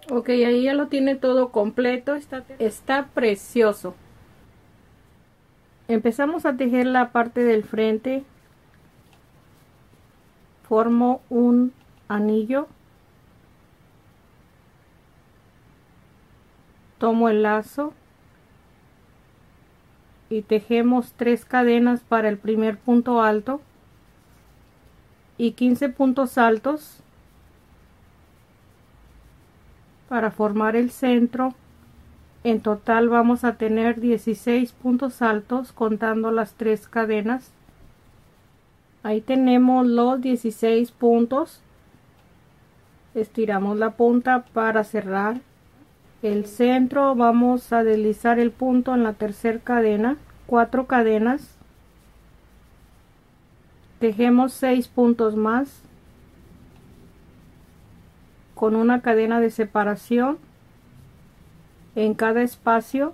Ok, ahí ya lo tiene todo completo, está precioso. Empezamos a tejer la parte del frente, formo un anillo, tomo el lazo y tejemos 3 cadenas para el primer punto alto y 15 puntos altos para formar el centro. En total vamos a tener 16 puntos altos contando las 3 cadenas. Ahí tenemos los 16 puntos. Estiramos la punta para cerrar el centro. Vamos a deslizar el punto en la tercera cadena, 4 cadenas, tejemos 6 puntos más con una cadena de separación en cada espacio.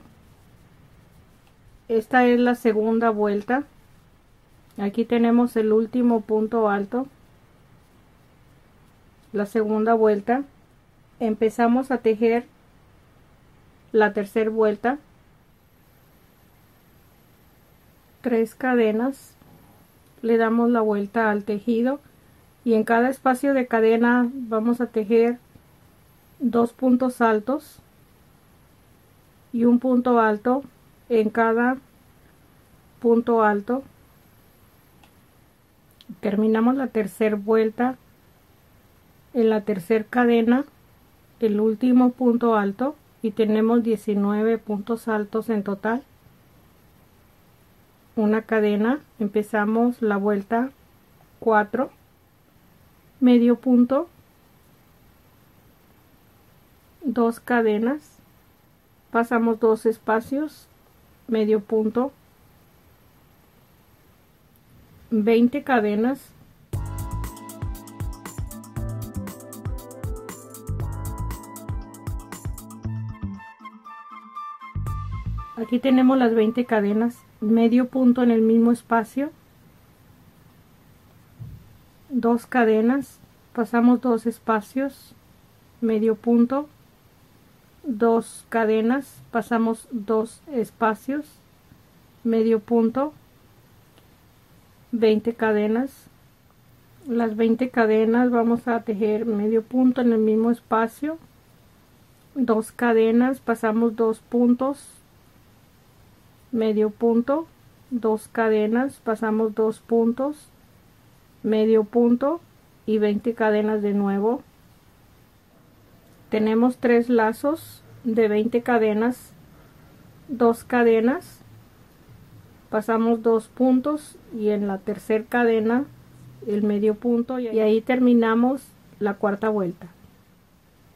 Esta es la segunda vuelta. Aquí tenemos el último punto alto, la segunda vuelta. Empezamos a tejer la tercera vuelta, 3 cadenas, le damos la vuelta al tejido y en cada espacio de cadena vamos a tejer 2 puntos altos y un punto alto en cada punto alto. Terminamos la tercera vuelta en la tercera cadena, el último punto alto, y tenemos 19 puntos altos en total. Una cadena, empezamos la vuelta 4, medio punto, 2 cadenas, pasamos 2 espacios, medio punto, 20 cadenas, aquí tenemos las 20 cadenas, medio punto en el mismo espacio, 2 cadenas, pasamos 2 espacios, medio punto, 2 cadenas, pasamos 2 espacios, medio punto, 20 cadenas. Las 20 cadenas vamos a tejer medio punto en el mismo espacio, 2 cadenas, pasamos 2 puntos, medio punto, 2 cadenas, pasamos 2 puntos, medio punto y 20 cadenas de nuevo. Tenemos 3 lazos de 20 cadenas, 2 cadenas, pasamos 2 puntos y en la tercera cadena el medio punto y ahí terminamos la cuarta vuelta.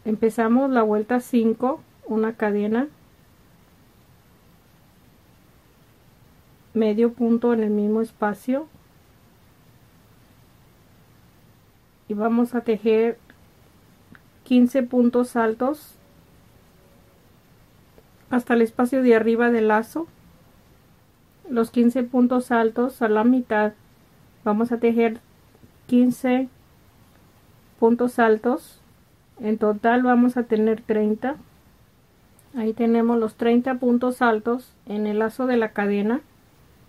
Empezamos la vuelta 5, una cadena, medio punto en el mismo espacio y vamos a tejer 15 puntos altos hasta el espacio de arriba del lazo. Los 15 puntos altos a la mitad vamos a tejer 15 puntos altos. En total vamos a tener 30. Ahí tenemos los 30 puntos altos en el lazo de la cadena.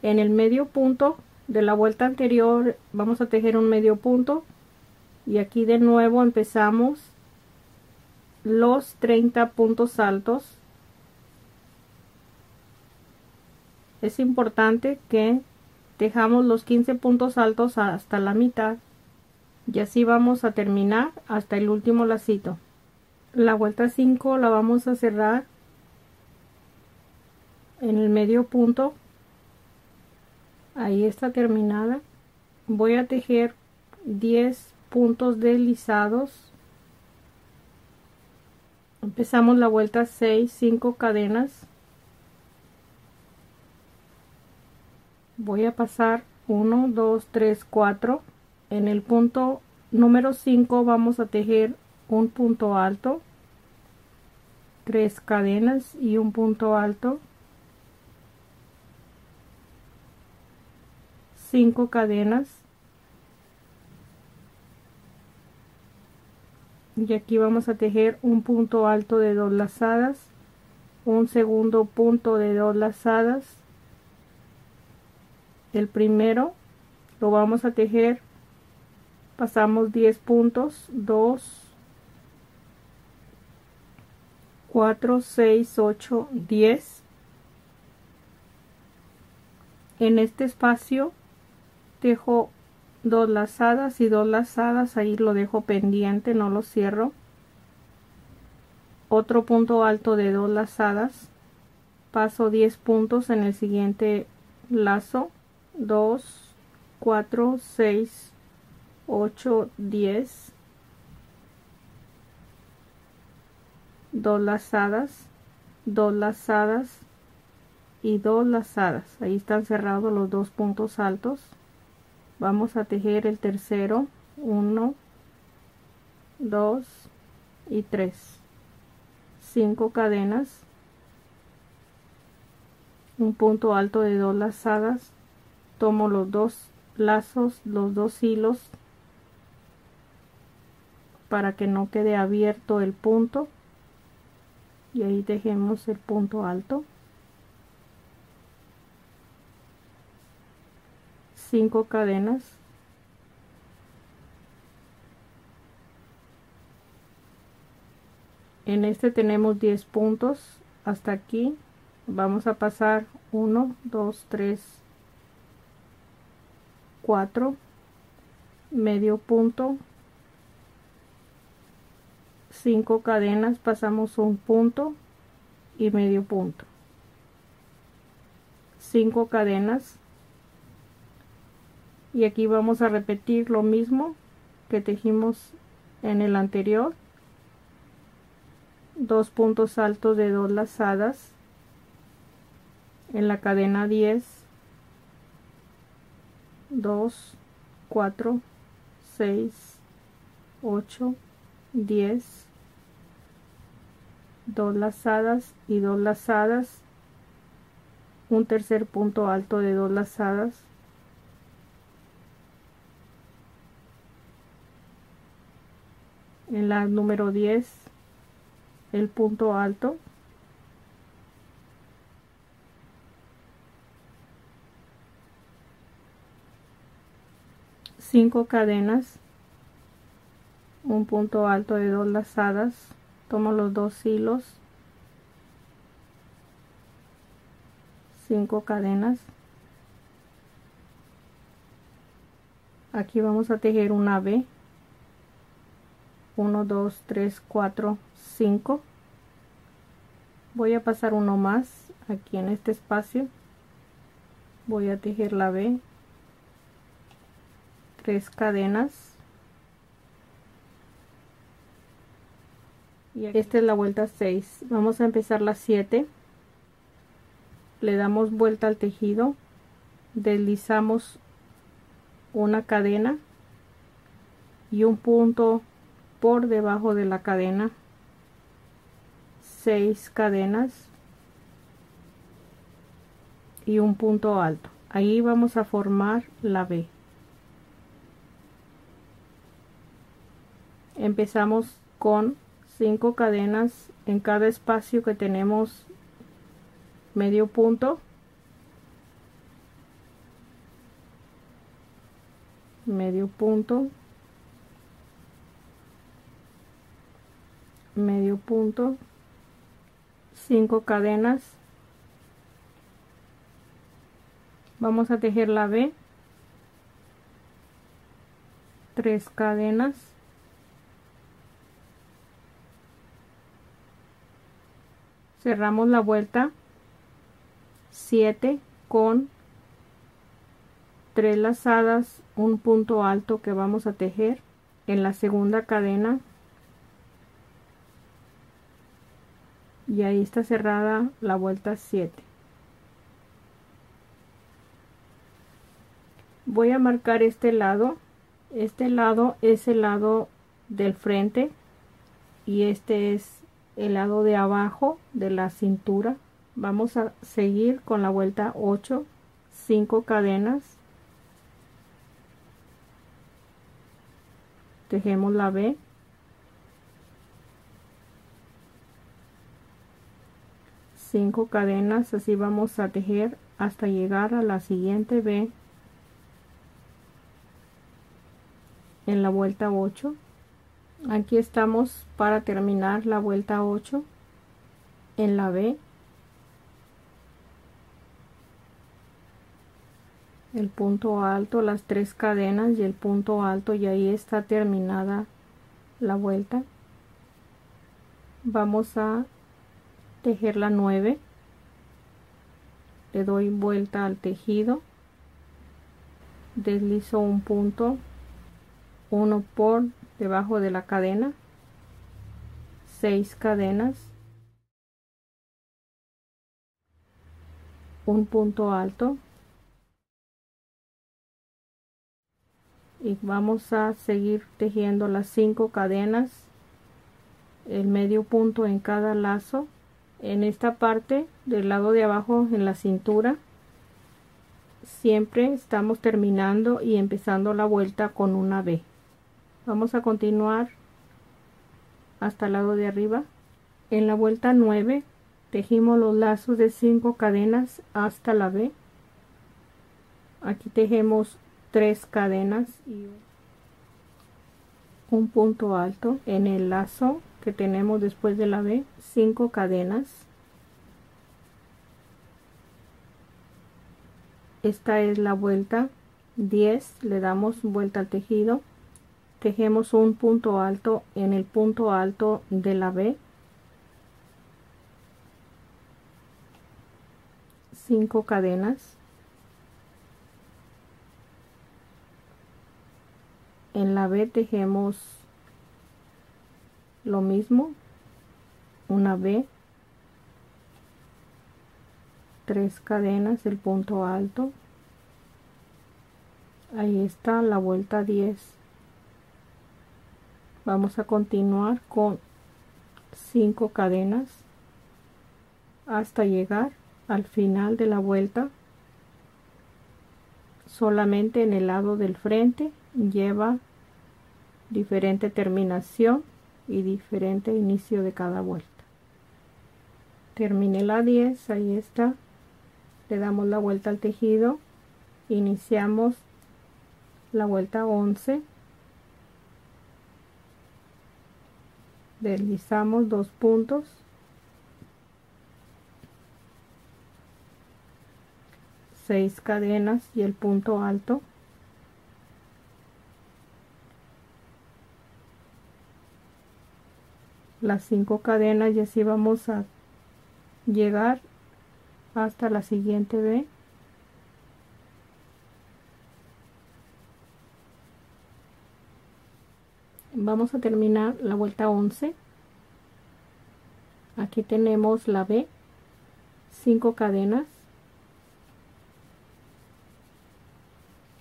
En el medio punto de la vuelta anterior vamos a tejer un medio punto y aquí de nuevo empezamos los 30 puntos altos. Es importante que tejamos los 15 puntos altos hasta la mitad y así vamos a terminar hasta el último lacito. La vuelta 5 la vamos a cerrar en el medio punto. Ahí está terminada. Voy a tejer 10 puntos deslizados. Empezamos la vuelta 6, 5 cadenas. Voy a pasar 1, 2, 3, 4. En el punto número 5 vamos a tejer un punto alto, 3 cadenas y un punto alto, 5 cadenas, y aquí vamos a tejer un punto alto de 2 lazadas, un segundo punto de 2 lazadas. El primero lo vamos a tejer, pasamos 10 puntos, 2, 4, 6, 8, 10. En este espacio tejo 2 lazadas y 2 lazadas, ahí lo dejo pendiente, no lo cierro. Otro punto alto de 2 lazadas, paso 10 puntos en el siguiente lazo, 2, 4, 6, 8, 10, 2 lazadas, 2 lazadas y 2 lazadas. Ahí están cerrados los dos puntos altos. Vamos a tejer el tercero, 1, 2 y 3, 5 cadenas, un punto alto de 2 lazadas, tomo los dos lazos, los dos hilos para que no quede abierto el punto, y ahí tejemos el punto alto, 5 cadenas, en este tenemos 10 puntos hasta aquí. Vamos a pasar 1, 2, 3, 4, medio punto, 5 cadenas, pasamos un punto y medio punto, 5 cadenas, y aquí vamos a repetir lo mismo que tejimos en el anterior, 2 puntos altos de 2 lazadas en la cadena 10, 2, 4, 6, 8, 10, 2 lazadas y 2 lazadas, un tercer punto alto de 2 lazadas, en la número 10 el punto alto, cinco cadenas, un punto alto de 2 lazadas, tomo los dos hilos, 5 cadenas, aquí vamos a tejer una V, 1, 2, 3, 4, 5, voy a pasar uno más aquí en este espacio, voy a tejer la V, 3 cadenas, y esta es la vuelta 6, vamos a empezar la 7, le damos vuelta al tejido, deslizamos una cadena y un punto por debajo de la cadena, 6 cadenas y un punto alto. Ahí vamos a formar la V. Empezamos con 5 cadenas en cada espacio que tenemos medio punto, medio punto, medio punto, 5 cadenas, vamos a tejer la V, 3 cadenas, cerramos la vuelta 7 con 3 lazadas, un punto alto que vamos a tejer en la segunda cadena, y ahí está cerrada la vuelta 7. Voy a marcar este lado es el lado del frente y este es el lado de abajo de la cintura. Vamos a seguir con la vuelta 8, 5 cadenas, tejemos la V, 5 cadenas. Así vamos a tejer hasta llegar a la siguiente V en la vuelta 8. Aquí estamos para terminar la vuelta 8 en la V. El punto alto, las 3 cadenas y el punto alto, y ahí está terminada la vuelta. Vamos a tejer la 9. Le doy vuelta al tejido, deslizo un punto, uno por debajo de la cadena, 6 cadenas, un punto alto, y vamos a seguir tejiendo las 5 cadenas, el medio punto en cada lazo. En esta parte del lado de abajo, en la cintura, siempre estamos terminando y empezando la vuelta con una V. Vamos a continuar hasta el lado de arriba. En la vuelta 9 tejimos los lazos de 5 cadenas hasta la V. Aquí tejemos 3 cadenas y un punto alto en el lazo que tenemos después de la V, 5 cadenas. Esta es la vuelta 10, le damos vuelta al tejido, tejemos un punto alto en el punto alto de la V, 5 cadenas. En la V tejemos lo mismo, una V, 3 cadenas, el punto alto. Ahí está la vuelta 10. Vamos a continuar con 5 cadenas hasta llegar al final de la vuelta. Solamente en el lado del frente lleva diferente terminación y diferente inicio de cada vuelta. Terminé la 10, ahí está. Le damos la vuelta al tejido, iniciamos la vuelta 11, deslizamos 2 puntos, seis cadenas y el punto alto, las 5 cadenas, y así vamos a llegar hasta la siguiente V. Vamos a terminar la vuelta 11. Aquí tenemos la V, 5 cadenas,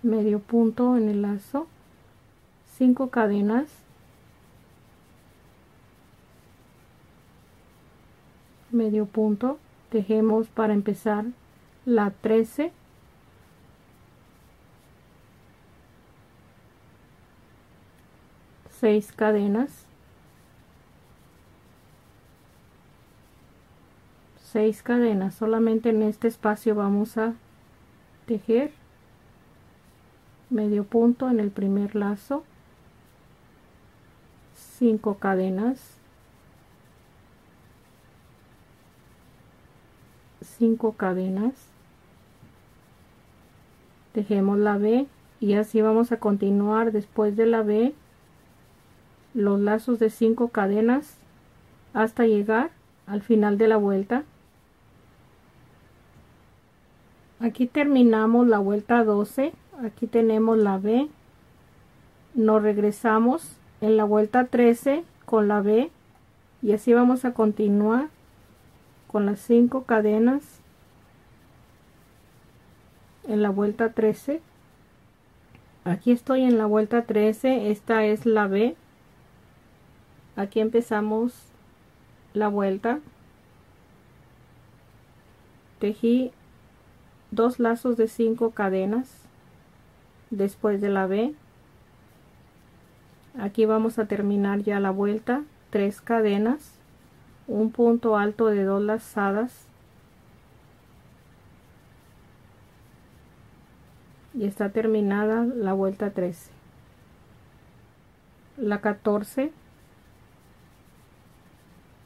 medio punto en el lazo, 5 cadenas, medio punto, tejemos para empezar la 13, seis cadenas, 6 cadenas. Solamente en este espacio vamos a tejer medio punto en el primer lazo, 5 cadenas, 5 cadenas, tejemos la V, y así vamos a continuar después de la V los lazos de 5 cadenas hasta llegar al final de la vuelta. Aquí terminamos la vuelta 12. Aquí tenemos la V, nos regresamos en la vuelta 13 con la V, y así vamos a continuar con las 5 cadenas en la vuelta 13. Aquí estoy en la vuelta 13, esta es la V. Aquí empezamos la vuelta, tejí 2 lazos de 5 cadenas después de la V. Aquí vamos a terminar ya la vuelta, 3 cadenas, un punto alto de 2 lazadas, y está terminada la vuelta 13. La 14,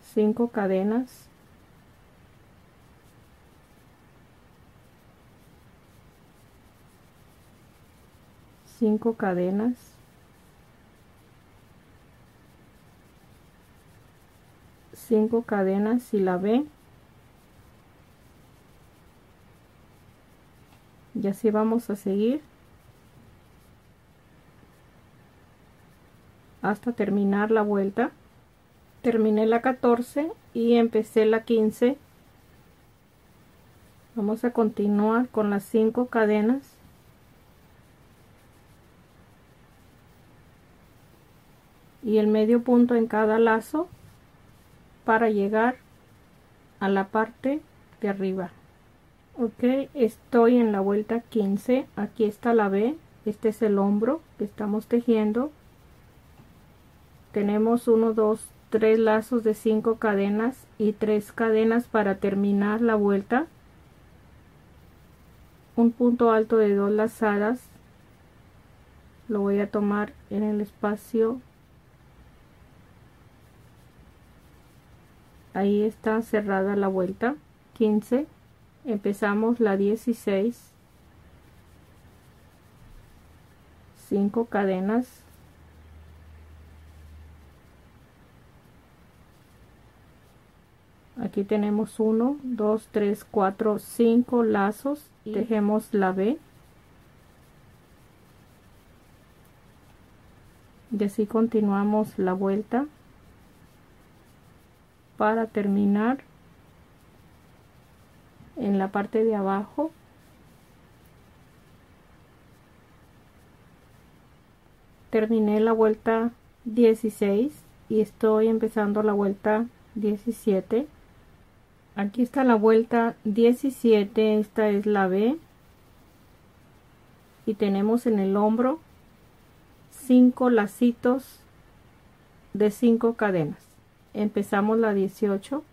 5 cadenas, cinco cadenas, cinco cadenas. Si la ven, y así vamos a seguir hasta terminar la vuelta. Terminé la 14 y empecé la 15. Vamos a continuar con las 5 cadenas, y el medio punto en cada lazo para llegar a la parte de arriba. Ok, estoy en la vuelta 15. Aquí está la B. Este es el hombro que estamos tejiendo. Tenemos 1, 2, 3 lazos de 5 cadenas y 3 cadenas para terminar la vuelta. Un punto alto de 2 lazadas. Lo voy a tomar en el espacio. Ahí está cerrada la vuelta 15. Empezamos la 16. 5 cadenas, aquí tenemos 1, 2, 3, 4, 5 lazos y tejemos la B, y así continuamos la vuelta para terminar en la parte de abajo. Terminé la vuelta 16 y estoy empezando la vuelta 17. Aquí está la vuelta 17, esta es la B, y tenemos en el hombro 5 lacitos de 5 cadenas. Empezamos la 18,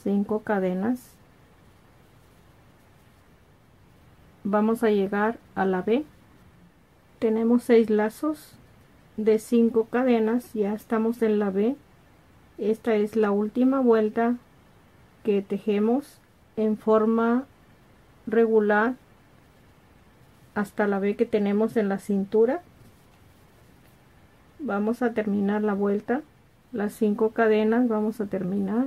5 cadenas, vamos a llegar a la B, tenemos 6 lazos de 5 cadenas, ya estamos en la B. Esta es la última vuelta que tejemos en forma regular hasta la B que tenemos en la cintura. Vamos a terminar la vuelta, las 5 cadenas vamos a terminar.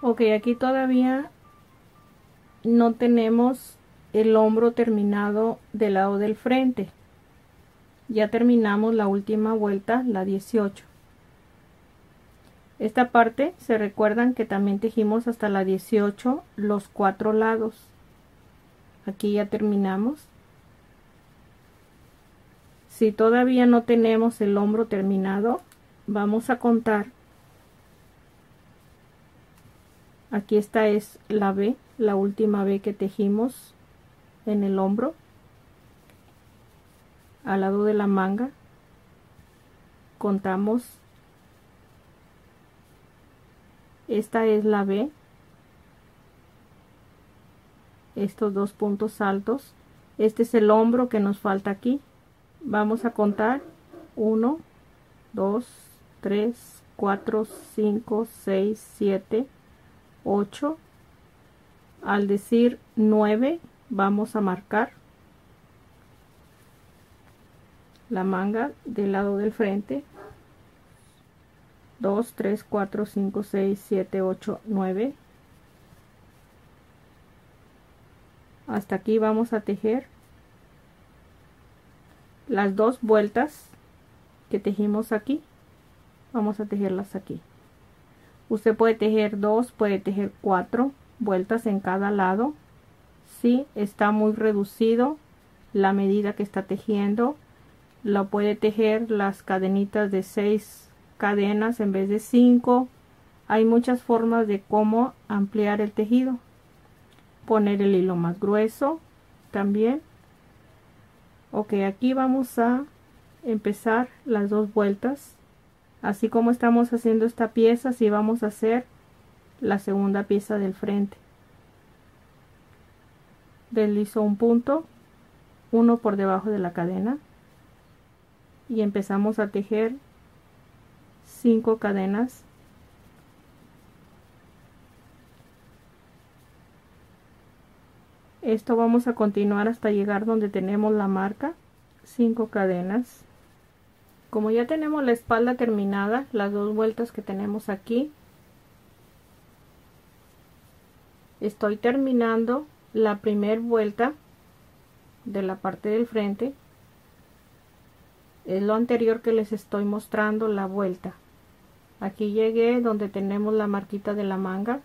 Ok, aquí todavía no tenemos el hombro terminado del lado del frente. Ya terminamos la última vuelta, la 18. Esta parte, se recuerdan que también tejimos hasta la 18 los 4 lados. Aquí ya terminamos. Si todavía no tenemos el hombro terminado, vamos a contar. Aquí esta es la B, la última B que tejimos en el hombro, al lado de la manga. Contamos. Esta es la B, estos 2 puntos altos. Este es el hombro que nos falta aquí. Vamos a contar 1, 2, 3, 4, 5, 6, 7, 8. Al decir 9 vamos a marcar la manga del lado del frente. 2, 3, 4, 5, 6, 7, 8, 9. Hasta aquí vamos a tejer las 2 vueltas que tejimos aquí. Vamos a tejerlas aquí. Usted puede tejer 2, puede tejer 4 vueltas en cada lado. Si está muy reducido la medida que está tejiendo, lo puede tejer las cadenitas de 6 cadenas en vez de 5. Hay muchas formas de cómo ampliar el tejido. Poner el hilo más grueso también. Ok, aquí vamos a empezar las dos vueltas. Así como estamos haciendo esta pieza, así vamos a hacer la segunda pieza del frente. Deslizo un punto, uno por debajo de la cadena, y empezamos a tejer 5 cadenas. Esto vamos a continuar hasta llegar donde tenemos la marca, 5 cadenas. Como ya tenemos la espalda terminada, las dos vueltas que tenemos aquí, estoy terminando la primera vuelta de la parte del frente. Es lo anterior que les estoy mostrando, la vuelta. Aquí llegué donde tenemos la marquita de la manga.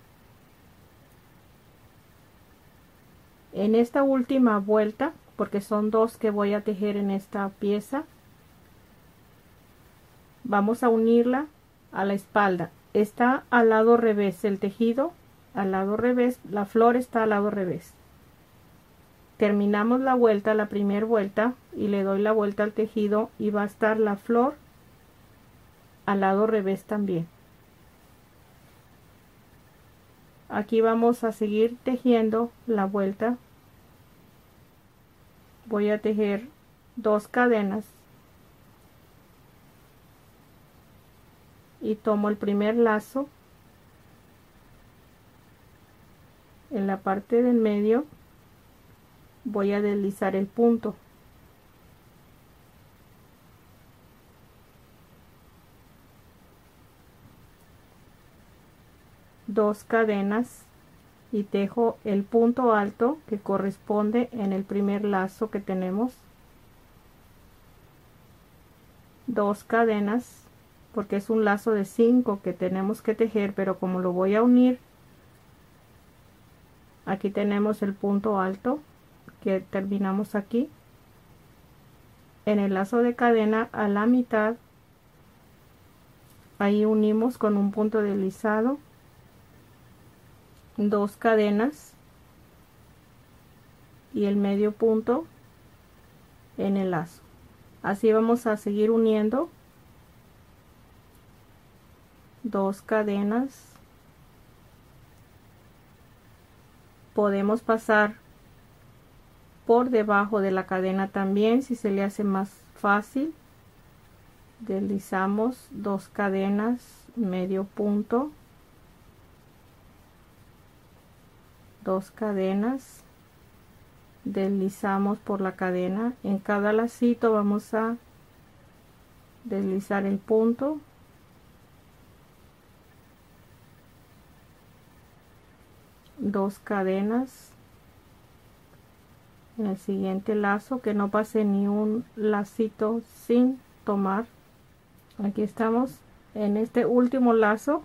En esta última vuelta, porque son dos que voy a tejer en esta pieza, vamos a unirla a la espalda. Está al lado revés el tejido, al lado revés, la flor está al lado revés. Terminamos la vuelta, la primera vuelta, y le doy la vuelta al tejido y va a estar la flor al lado revés también. Aquí vamos a seguir tejiendo la vuelta. Voy a tejer 2 cadenas y tomo el primer lazo en la parte del medio. Voy a deslizar el punto, dos cadenas, y tejo el punto alto que corresponde en el primer lazo que tenemos, 2 cadenas, porque es un lazo de 5 que tenemos que tejer, pero como lo voy a unir, aquí tenemos el punto alto que terminamos aquí. En el lazo de cadena a la mitad, ahí unimos con un punto deslizado, 2 cadenas y el medio punto en el lazo. Así vamos a seguir uniendo, 2 cadenas. Podemos pasar por debajo de la cadena también si se le hace más fácil. Deslizamos 2 cadenas, medio punto, 2 cadenas, deslizamos por la cadena. En cada lacito vamos a deslizar el punto, dos cadenas. En el siguiente lazo, que no pase ni un lacito sin tomar. Aquí estamos en este último lazo,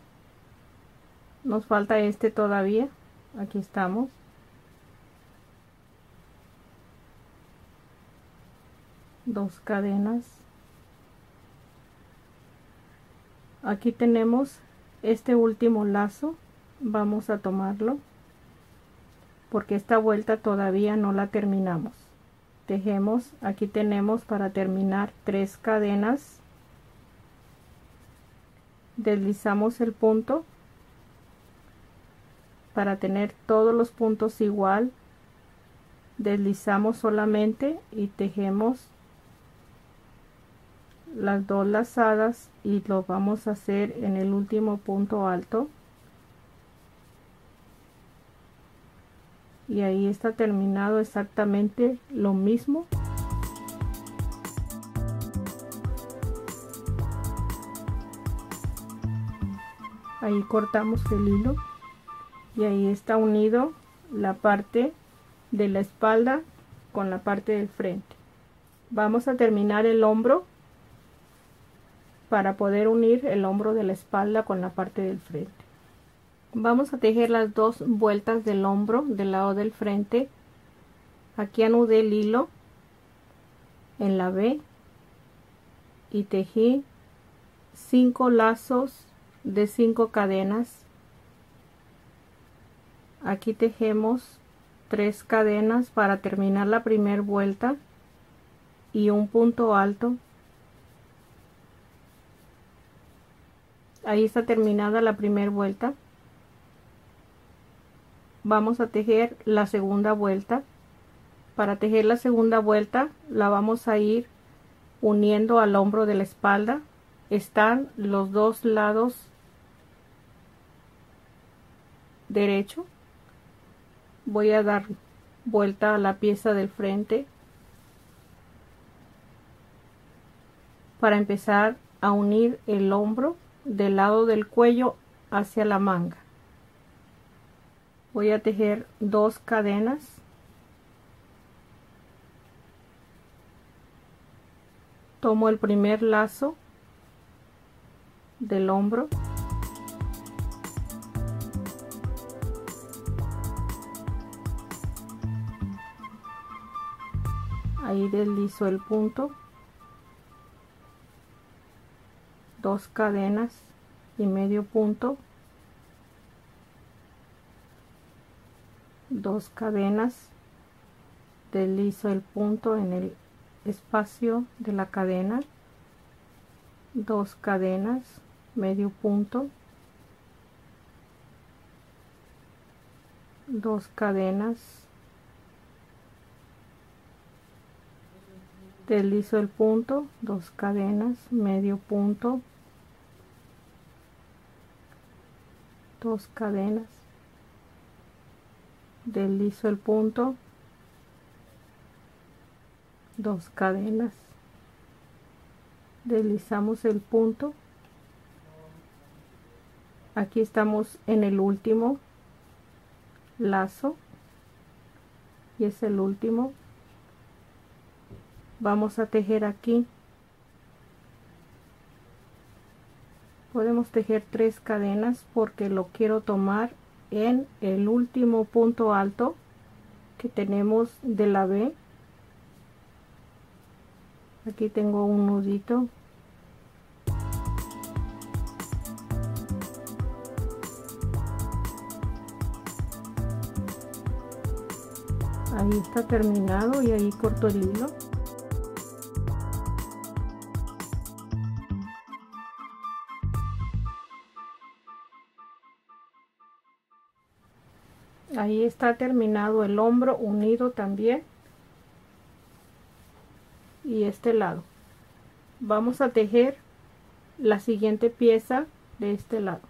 nos falta este todavía. Aquí estamos, dos cadenas. Aquí tenemos este último lazo, vamos a tomarlo porque esta vuelta todavía no la terminamos. Tejemos, aquí tenemos para terminar 3 cadenas, deslizamos el punto para tener todos los puntos igual, deslizamos solamente y tejemos las 2 lazadas y lo vamos a hacer en el último punto alto, y ahí está terminado exactamente lo mismo. Ahí cortamos el hilo y ahí está unido la parte de la espalda con la parte del frente. Vamos a terminar el hombro para poder unir el hombro de la espalda con la parte del frente. Vamos a tejer las 2 vueltas del hombro del lado del frente. Aquí anudé el hilo en la B y tejí 5 lazos de 5 cadenas. Aquí tejemos 3 cadenas para terminar la primera vuelta. y un punto alto. Ahí está terminada la primera vuelta. Vamos a tejer la segunda vuelta. Para tejer la segunda vuelta la vamos a ir uniendo al hombro de la espalda. Están los dos lados derecho. Voy a dar vuelta a la pieza del frente para empezar a unir el hombro del lado del cuello hacia la manga. Voy a tejer 2 cadenas, tomo el primer lazo del hombro, ahí deslizo el punto, 2 cadenas y medio punto, 2 cadenas, deslizo el punto en el espacio de la cadena, 2 cadenas, medio punto, 2 cadenas, deslizo el punto, 2 cadenas, medio punto, 2 cadenas, deslizo el punto, 2 cadenas, deslizamos el punto. Aquí estamos en el último lazo y es el último. Vamos a tejer aquí. Podemos tejer 3 cadenas porque lo quiero tomar en el último punto alto que tenemos de la B. Aquí tengo un nudito. Ahí está terminado y ahí corto el hilo. Ahí está terminado el hombro unido también. Y este lado. Vamos a tejer la siguiente pieza de este lado.